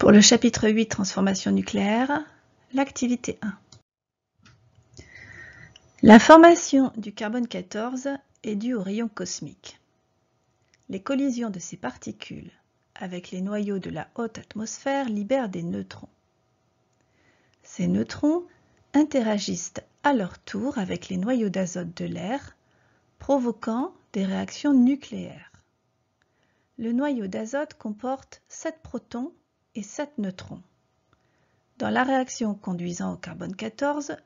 Pour le chapitre 8, transformation nucléaire, l'activité 1. La formation du carbone 14 est due aux rayons cosmiques. Les collisions de ces particules avec les noyaux de la haute atmosphère libèrent des neutrons. Ces neutrons interagissent à leur tour avec les noyaux d'azote de l'air, provoquant des réactions nucléaires. Le noyau d'azote comporte 7 protons et 7 neutrons. Dans la réaction conduisant au carbone 14,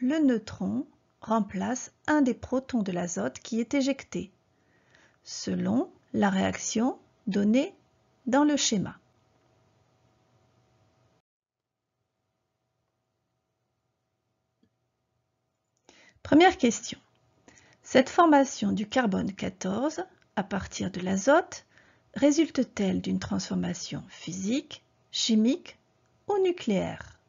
le neutron remplace un des protons de l'azote qui est éjecté, selon la réaction donnée dans le schéma. Première question. Cette formation du carbone 14 à partir de l'azote résulte-t-elle d'une transformation physique, chimique ou nucléaire?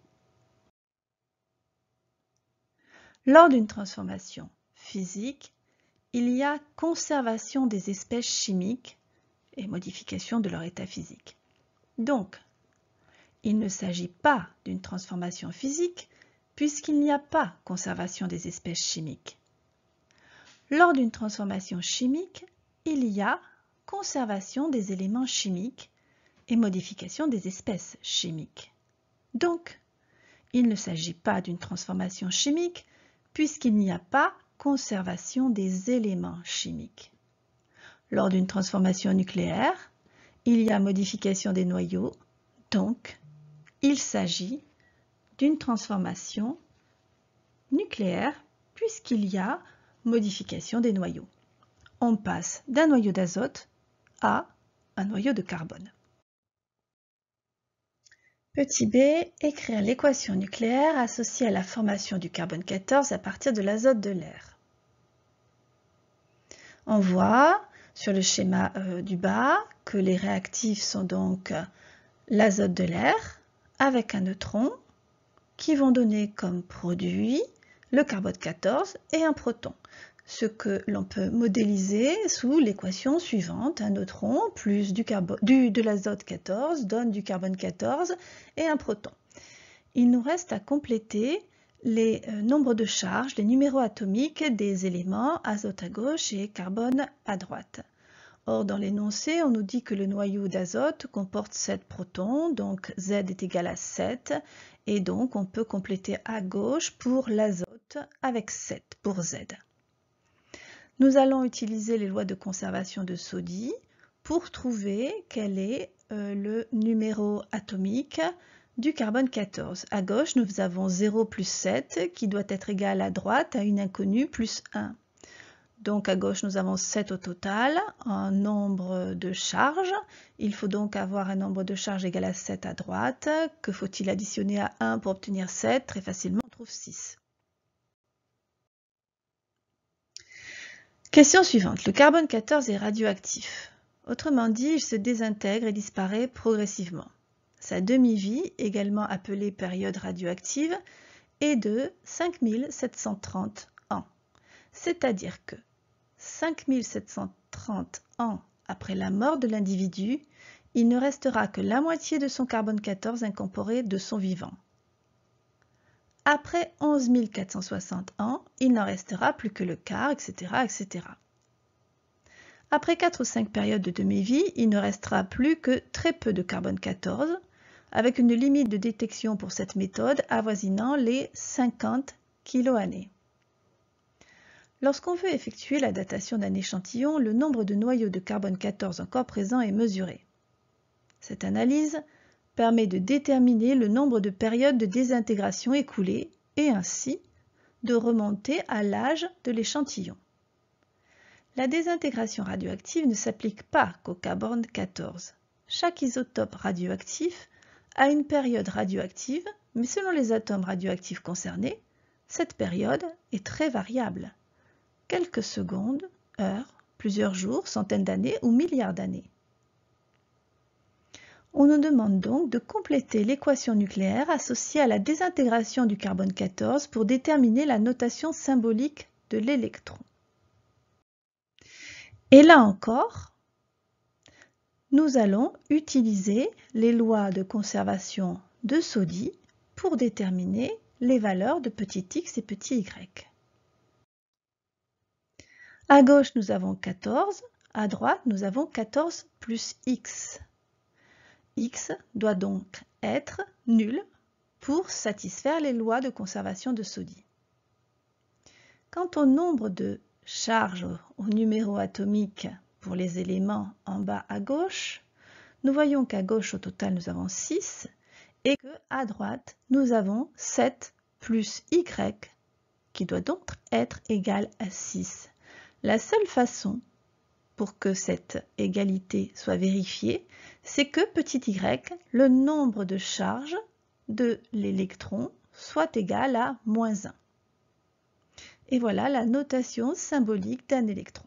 Lors d'une transformation physique, il y a conservation des espèces chimiques et modification de leur état physique. Donc, il ne s'agit pas d'une transformation physique puisqu'il n'y a pas conservation des espèces chimiques. Lors d'une transformation chimique, il y a conservation des éléments chimiques et modification des espèces chimiques. Donc, il ne s'agit pas d'une transformation chimique puisqu'il n'y a pas conservation des éléments chimiques. Lors d'une transformation nucléaire, il y a modification des noyaux, donc il s'agit d'une transformation nucléaire puisqu'il y a modification des noyaux. On passe d'un noyau d'azote à un noyau de carbone. Petit b, écrire l'équation nucléaire associée à la formation du carbone 14 à partir de l'azote de l'air. On voit sur le schéma du bas que les réactifs sont donc l'azote de l'air avec un neutron qui vont donner comme produit le carbone 14 et un proton. Ce que l'on peut modéliser sous l'équation suivante. Un neutron plus de l'azote 14 donne du carbone 14 et un proton. Il nous reste à compléter les nombres de charges, les numéros atomiques des éléments azote à gauche et carbone à droite. Or, dans l'énoncé, on nous dit que le noyau d'azote comporte 7 protons, donc Z est égal à 7, et donc on peut compléter à gauche pour l'azote avec 7 pour Z. Nous allons utiliser les lois de conservation de Soddy pour trouver quel est le numéro atomique du carbone 14. À gauche, nous avons 0 plus 7 qui doit être égal à droite à une inconnue plus 1. Donc à gauche, nous avons 7 au total, un nombre de charges. Il faut donc avoir un nombre de charges égal à 7 à droite. Que faut-il additionner à 1 pour obtenir 7? Très facilement, on trouve 6. Question suivante. Le carbone 14 est radioactif. Autrement dit, il se désintègre et disparaît progressivement. Sa demi-vie, également appelée période radioactive, est de 5730 ans. C'est-à-dire que 5730 ans après la mort de l'individu, il ne restera que la moitié de son carbone 14 incorporé de son vivant. Après 11 460 ans, il n'en restera plus que le quart, etc., etc. Après 4 ou 5 périodes de demi-vie, il ne restera plus que très peu de carbone 14, avec une limite de détection pour cette méthode avoisinant les 50 kiloannées. Lorsqu'on veut effectuer la datation d'un échantillon, le nombre de noyaux de carbone 14 encore présents est mesuré. Cette analyse permet de déterminer le nombre de périodes de désintégration écoulées et ainsi de remonter à l'âge de l'échantillon. La désintégration radioactive ne s'applique pas qu'au carbone 14. Chaque isotope radioactif a une période radioactive, mais selon les atomes radioactifs concernés, cette période est très variable. Quelques secondes, heures, plusieurs jours, centaines d'années ou milliards d'années. On nous demande donc de compléter l'équation nucléaire associée à la désintégration du carbone 14 pour déterminer la notation symbolique de l'électron. Et là encore, nous allons utiliser les lois de conservation de Soddy pour déterminer les valeurs de petit x et petit y. À gauche, nous avons 14, à droite, nous avons 14 plus x. X doit donc être nul pour satisfaire les lois de conservation de Soddy. Quant au nombre de charges au numéro atomique pour les éléments en bas à gauche, nous voyons qu'à gauche au total nous avons 6 et qu'à droite nous avons 7 plus y qui doit donc être égal à 6. La seule façon pour que cette égalité soit vérifiée, c'est que petit y, le nombre de charges de l'électron, soit égal à -1. Et voilà la notation symbolique d'un électron.